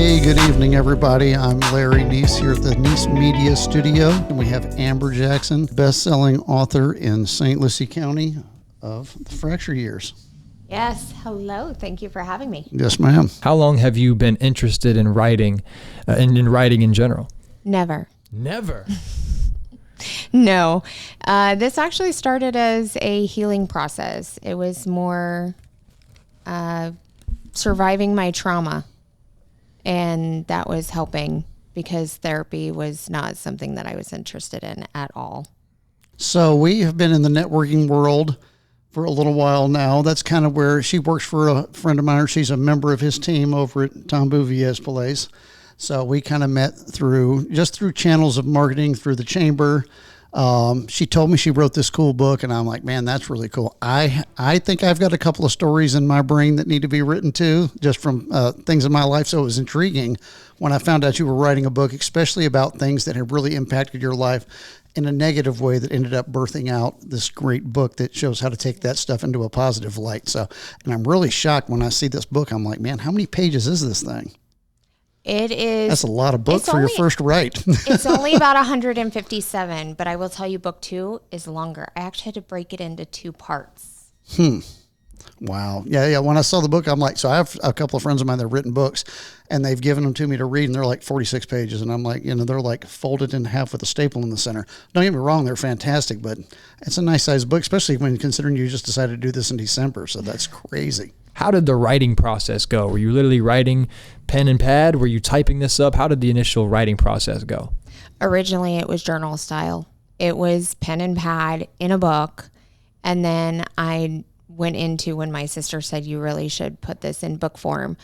Hey, good evening, everybody. I'm Larry Neese here at the Neese Media Studio, and we have Amber Jackson, best-selling author in St. Lucie County of the Fracture Years. Yes. Hello. Thank you for having me. Yes, ma'am. How long have you been interested in writing, in writing in general? Never. Never. No. This actually started as a healing process. It was more surviving my trauma. And that was helping because therapy was not something that I was interested in at all. So we have been in the networking world for a little while now. That's kind of where she works for a friend of mine. She's a member of his team over at Tom Bouvier's place. So we kind of met through channels of marketing through the chamber. She told me she wrote this cool book, and I'm like, man, that's really cool. I think I've got a couple of stories in my brain that need to be written too, just from things in my life. So it was intriguing when I found out you were writing a book, especially about things that have really impacted your life in a negative way that ended up birthing out this great book that shows how to take that stuff into a positive light. So, and I'm really shocked when I see this book. I'm like, man, how many pages is this thing? It is. That's a lot of book for your first write. It's only about 157, but I will tell you book 2 is longer. I actually had to break it into 2 parts. Wow. Yeah. When I saw the book, I'm like, so I have a couple of friends of mine that have written books, and they've given them to me to read, and they're like 46 pages. And I'm like, they're like folded in half with a staple in the center. Don't get me wrong, they're fantastic, but it's a nice sized book, especially when considering you just decided to do this in December. So that's crazy. How did the writing process go? Were you literally writing pen and pad? Were you typing this up? How did the initial writing process go? Originally, it was journal style. It was pen and pad in a book. And then I went into when my sister said, you really should put this in book form.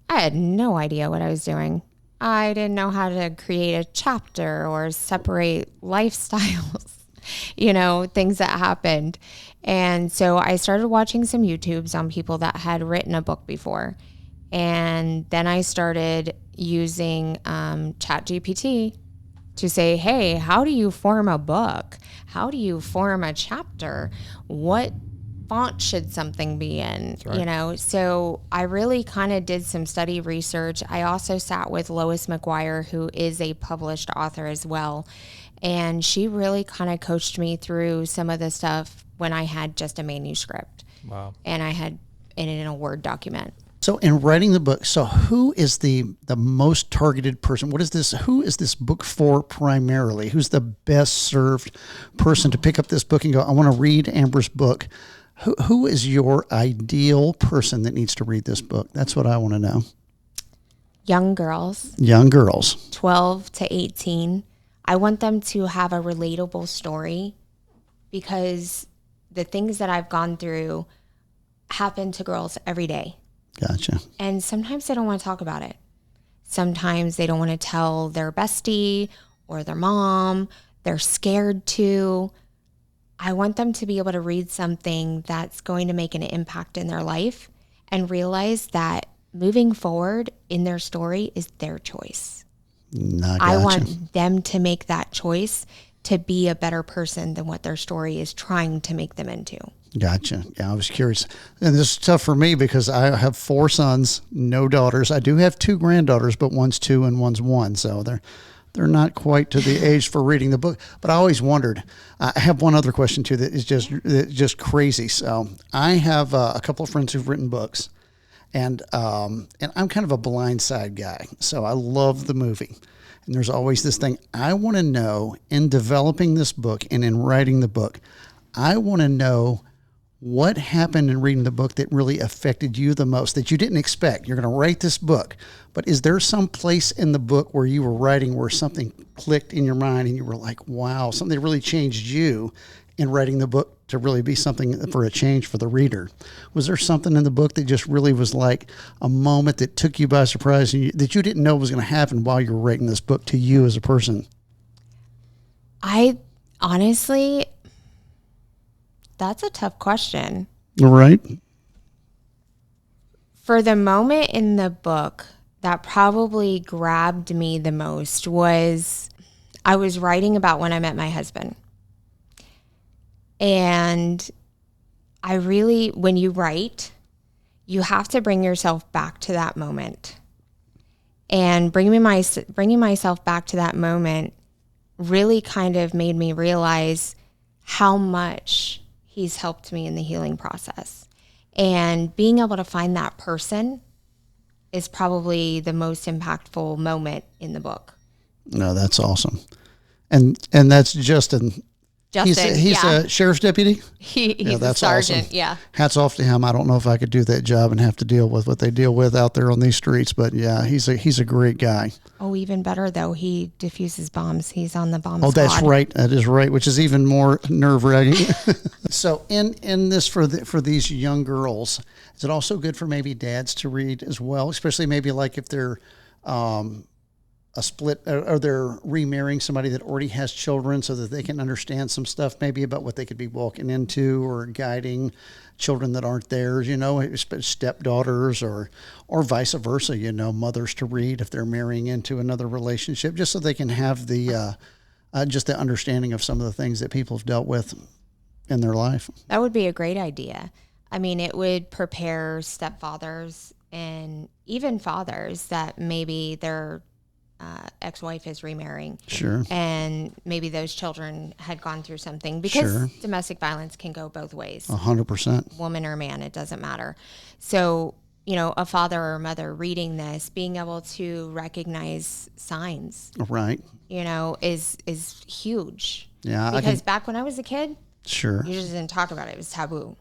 I had no idea what I was doing. I didn't know how to create a chapter or separate lifestyles, things that happened. And so I started watching some YouTubes on people that had written a book before. And then I started using ChatGPT to say, hey, how do you form a book? How do you form a chapter? What font should something be in? Right. So I really kind of did some study research. I also sat with Lois McGuire, who is a published author as well. And she really kind of coached me through some of the stuff when I had just a manuscript. Wow. And I had it in a Word document. So in writing the book, so who is the most targeted person? Who is this book for primarily? Who's the best served person to pick up this book and go, I want to read Amber's book? Who is your ideal person that needs to read this book? That's what I want to know. Young girls. 12 to 18. I want them to have a relatable story because the things that I've gone through happen to girls every day. Gotcha. And sometimes they don't want to talk about it. Sometimes they don't want to tell their bestie or their mom. They're scared to. I want them to be able to read something that's going to make an impact in their life and realize that moving forward in their story is their choice. Gotcha. I want them to make that choice to be a better person than what their story is trying to make them into. Gotcha. Yeah, I was curious. And this is tough for me because I have 4 sons, no daughters. I do have 2 granddaughters, but one's 2 and one's 1. So they're not quite to the age for reading the book. But I always wondered, I have one other question too that is just crazy. So I have a couple of friends who've written books, and I'm kind of a Blind Side guy. So I love the movie. And there's always this thing I want to know in developing this book and in writing the book. I want to know what happened in reading the book that really affected you the most that you didn't expect. You're going to write this book, but is there some place in the book where you were writing where something clicked in your mind and you were like, wow, something really changed you in writing the book to really be something for a change for the reader? Was there something in the book that just really was like a moment that took you by surprise and that you didn't know was going to happen while you were writing this book to you as a person? I honestly, that's a tough question. Right. For the moment in the book that probably grabbed me the most was I was writing about when I met my husband. And I really, when you write, you have to bring yourself back to that moment. And bringing myself back to that moment really kind of made me realize how much he's helped me in the healing process. And being able to find that person is probably the most impactful moment in the book. No, that's awesome. And that's Justin. He's a sheriff's deputy. He's a sergeant. Awesome. Yeah. Hats off to him. I don't know if I could do that job and have to deal with what they deal with out there on these streets, but yeah, he's a great guy. Oh, even better though, he diffuses bombs. He's on the bomb squad. That's right. That is right, which is even more nerve-wracking. So in this for these young girls, is it also good for maybe dads to read as well, especially maybe like if they're a split, or they're remarrying somebody that already has children, so that they can understand some stuff maybe about what they could be walking into, or guiding children that aren't theirs, stepdaughters or vice versa, mothers to read if they're marrying into another relationship, just so they can have the just the understanding of some of the things that people have dealt with in their life. That would be a great idea. I mean, it would prepare stepfathers and even fathers that maybe their ex-wife is remarrying. Sure. And maybe those children had gone through something, because domestic violence can go both ways. 100%. Woman or man, it doesn't matter. So, a father or mother reading this, being able to recognize signs, right, is huge. Yeah. Because back when I was a kid, sure, you just didn't talk about it. It was taboo.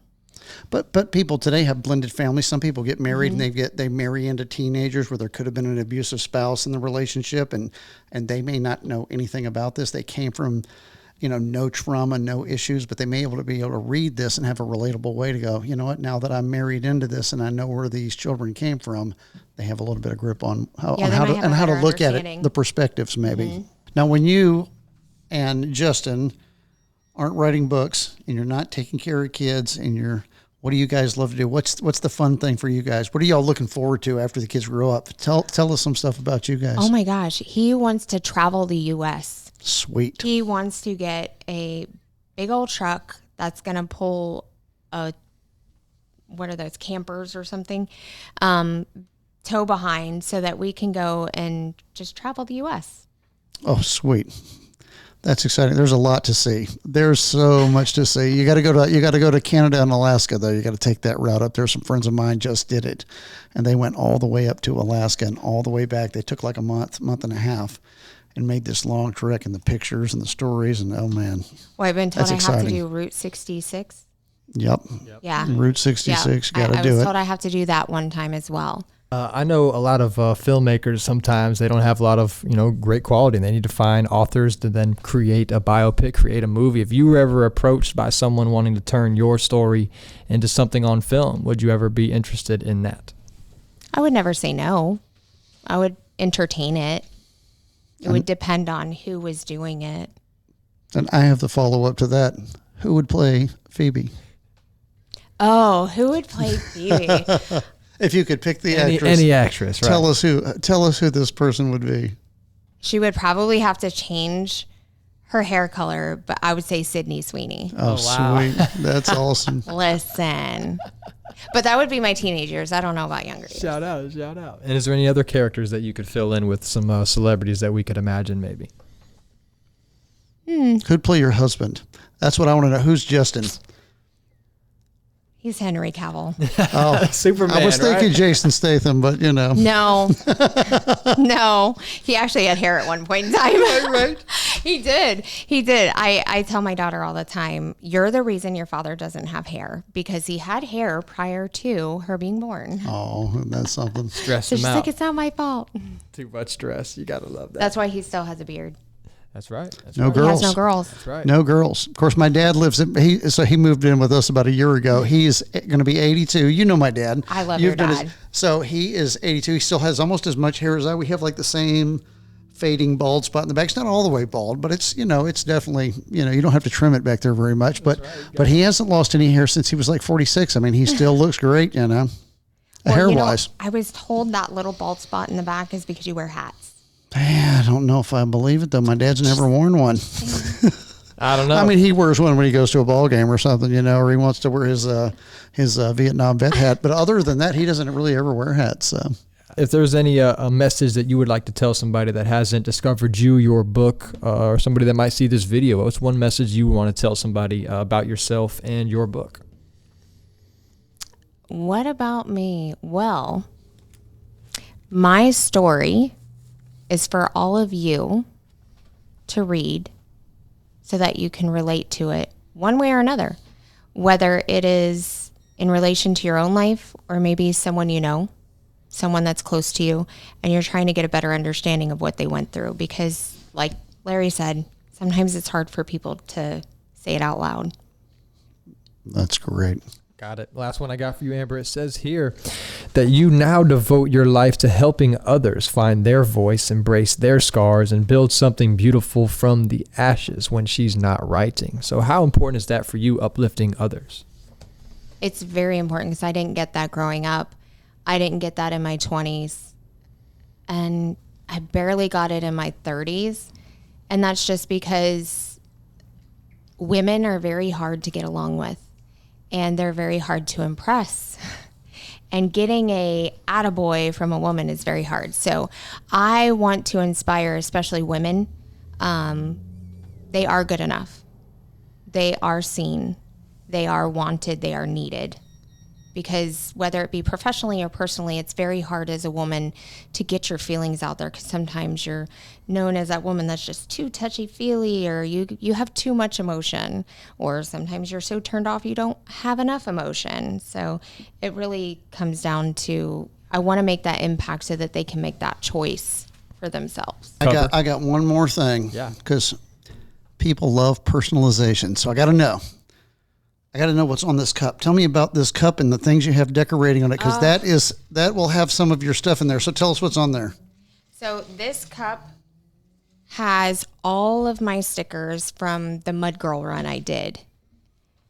But people today have blended families. Some people get married and they marry into teenagers where there could have been an abusive spouse in the relationship, and they may not know anything about this. They came from, no trauma, no issues, but they may be able to read this and have a relatable way to go, you know what, now that I'm married into this and I know where these children came from, they have a little bit of grip on how to look at it, the perspectives maybe. Mm-hmm. Now, when you and Justin aren't writing books and you're not taking care of kids and what do you guys love to do? What's the fun thing for you guys? What are y'all looking forward to after the kids grow up? Tell us some stuff about you guys. Oh my gosh. He wants to travel the U.S. Sweet. He wants to get a big old truck that's going to pull what are those, campers or something, tow behind, so that we can go and just travel the U.S. Oh, sweet. That's exciting. There's a lot to see. There's so much to see. You got to go to Canada and Alaska, though. You got to take that route up there. Some friends of mine just did it, and they went all the way up to Alaska and all the way back. They took like a month and a half, and made this long trek, and the pictures and the stories. And oh man, well, I've been told I have to do Route 66. Yep. Yeah. Route 66. Got to do it. I was told I have to do that one time as well. I know a lot of filmmakers, sometimes they don't have a lot of, great quality, and they need to find authors to then create a biopic, create a movie. If you were ever approached by someone wanting to turn your story into something on film, would you ever be interested in that? I would never say no. I would entertain it. It would depend on who was doing it. And I have the follow-up to that. Who would play Phoebe? Oh, who would play Phoebe? If you could pick the actress, any actress, right? Tell us who this person would be. She would probably have to change her hair color, but I would say Sydney Sweeney. Oh, wow. Sweet. That's awesome. Listen. But that would be my teenage years. I don't know about younger years. Shout out. And is there any other characters that you could fill in with some celebrities that we could imagine maybe? Who'd play your husband? That's what I want to know. Who's Justin? He's Henry Cavill. Oh, Superman. I was thinking Jason Statham, but No. No. He actually had hair at one point in time. Right. He did. I tell my daughter all the time, you're the reason your father doesn't have hair, because he had hair prior to her being born. Oh, that's something. Stress so him she's out. like, it's not my fault. Too much stress. You got to love that. That's why he still has a beard. That's right. No girls. He has no girls. That's right. No girls. Of course, my dad so he moved in with us about a year ago. He's going to be 82. You know my dad. I love your dad. So he is 82. He still has almost as much hair as I. We have like the same fading bald spot in the back. It's not all the way bald, but it's definitely, you don't have to trim it back there very much. But he hasn't lost any hair since he was like 46. I mean, he still looks great, hair-wise. I was told that little bald spot in the back is because you wear hats. I don't know if I believe it, though. My dad's never worn one. I don't know. I mean, he wears one when he goes to a ball game or something, or he wants to wear his Vietnam vet hat. But other than that, he doesn't really ever wear hats. So. if there's any a message that you would like to tell somebody that hasn't discovered you, your book, or somebody that might see this video, what's one message you want to tell somebody about yourself and your book? What about me? Well, my story is for all of you to read so that you can relate to it one way or another, whether it is in relation to your own life or maybe someone you know, someone that's close to you, and you're trying to get a better understanding of what they went through. Because like Larry said, sometimes it's hard for people to say it out loud. That's great. Got it. Last one I got for you, Amber. It says here that you now devote your life to helping others find their voice, embrace their scars, and build something beautiful from the ashes when she's not writing. So how important is that for you, uplifting others? It's very important because I didn't get that growing up. I didn't get that in my 20s. And I barely got it in my 30s. And that's just because women are very hard to get along with. And they're very hard to impress. And getting a attaboy from a woman is very hard. So I want to inspire, especially women. They are good enough. They are seen. They are wanted. They are needed. Because whether it be professionally or personally, it's very hard as a woman to get your feelings out there, because sometimes you're known as that woman that's just too touchy-feely, or you have too much emotion, or sometimes you're so turned off you don't have enough emotion. So it really comes down to, I want to make that impact so that they can make that choice for themselves. I got one more thing. Yeah. Because people love personalization. So I got to know what's on this cup. Tell me about this cup and the things you have decorating on it, because that will have some of your stuff in there. So tell us what's on there. So this cup has all of my stickers from the Mud Girl run I did.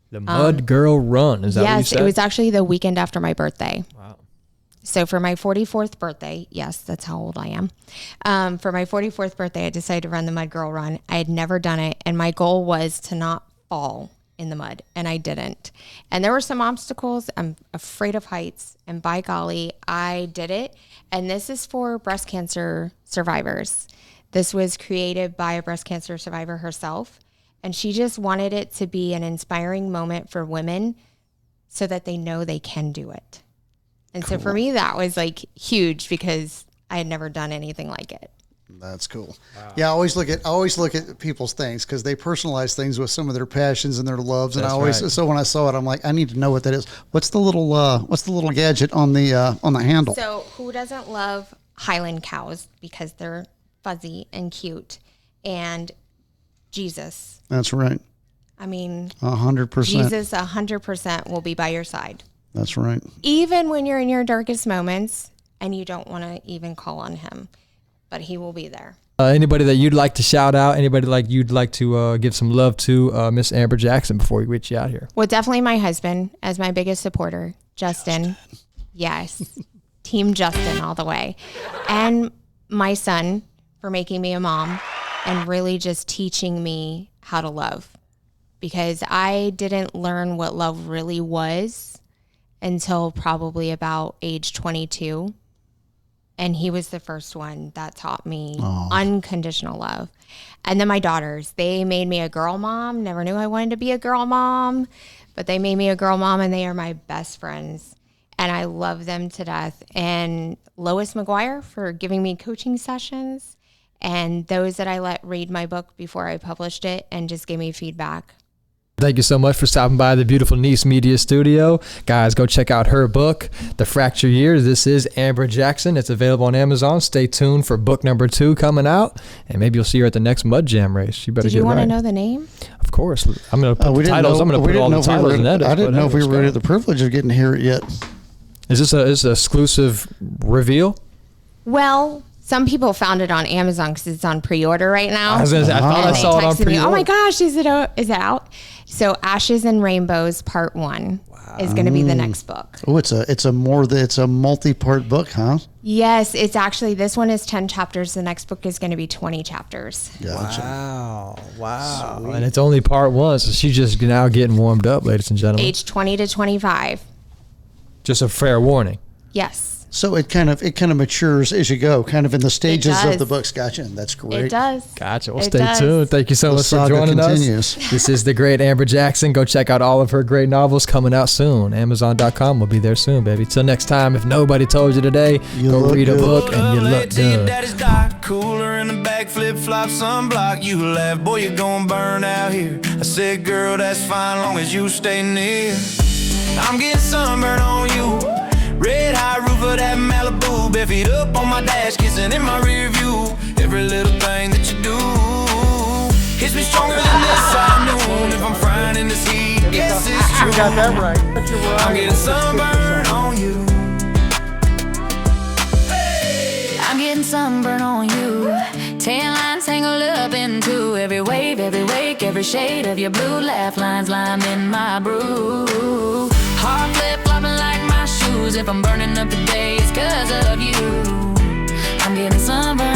The Mud Girl run, is that what you Yes, said? it was actually the weekend after my birthday. Wow. So for my 44th birthday, yes, that's how old I am. For my 44th birthday, I decided to run the Mud Girl run. I had never done it, and my goal was to not fall in the mud, and I didn't. And there were some obstacles. I'm afraid of heights, and by golly, I did it. And this is for breast cancer survivors. This was created by a breast cancer survivor herself, and she just wanted it to be an inspiring moment for women so that they know they can do it. And so for me, that was like huge, because I had never done anything like it. That's cool. Wow. Yeah, I always look at people's things, because they personalize things with some of their passions and their loves. And so when I saw it, I'm like, I need to know what that is. What's the little gadget on the handle? So who doesn't love Highland cows, because they're fuzzy and cute, and Jesus. That's right. I mean, 100%. Jesus 100% will be by your side. That's right. Even when you're in your darkest moments and you don't want to even call on him, but he will be there. Anybody that you'd like to shout out, anybody like you'd like to give some love to, Miss Amber Jackson, before we get you out here? Well, definitely my husband as my biggest supporter, Justin. Yes. Team Justin all the way. And my son for making me a mom and really just teaching me how to love, because I didn't learn what love really was until probably about age 22. And he was the first one that taught me unconditional love. And then my daughters, they made me a girl mom. Never knew I wanted to be a girl mom, but they made me a girl mom, and they are my best friends. And I love them to death. And Lois McGuire for giving me coaching sessions, and those that I let read my book before I published it and just gave me feedback. Thank you so much for stopping by the beautiful Nice Media Studio. Guys, go check out her book, The Fractured Years. This is Amber Jackson. It's available on Amazon. Stay tuned for book number 2 coming out, and maybe you'll see her at the next Mud Jam race. You better Did get you want right. to know the name? Of course. I'm going to put the titles. I'm going to put all the titles in edits. I didn't know if we were at the privilege of getting to hear it yet. Is this an exclusive reveal? Well, some people found it on Amazon because it's on pre-order right now. I thought I saw it on pre-order. Oh my gosh, is it out? So Ashes and Rainbows Part 1 is going to be the next book. Oh, it's a multi-part book, huh? Yes, it's actually, this one is 10 chapters. The next book is going to be 20 chapters. Gotcha. Wow. Sweet. And it's only part 1, so she's just now getting warmed up, ladies and gentlemen. Age 20 to 25. Just a fair warning. Yes. So it kind of matures as you go, kind of in the stages of does. the books. Gotcha. That's great. It does. Gotcha. Well, It stay does. tuned. Thank you so The much for saga joining continues. us. This is the great Amber Jackson. Go check out all of her great novels coming out soon. Amazon.com will be there soon, baby. Till next time, if nobody told you today, You go look read a good. book and you look good. Cooler in the back, flip flop, sunblock. You laugh, boy, you're gonna burn out here. I said, girl, that's fine, long as you stay near. I'm getting sunburned on you. Red hot roof of that Malibu, bare feet up on my dash, kissing in my rear view. Every little thing that you do hits me stronger than this afternoon. If I'm frying in this heat, guess it's true. You got that right. I'm getting sunburned on you. I'm getting sunburn on you. Tan lines tangled up into every wave, every wake, every shade of your blue. Laugh lines lime in my brew. Heart flip flopping like my shoes. If I'm burning up today, it's 'cause of you. I'm getting sunburn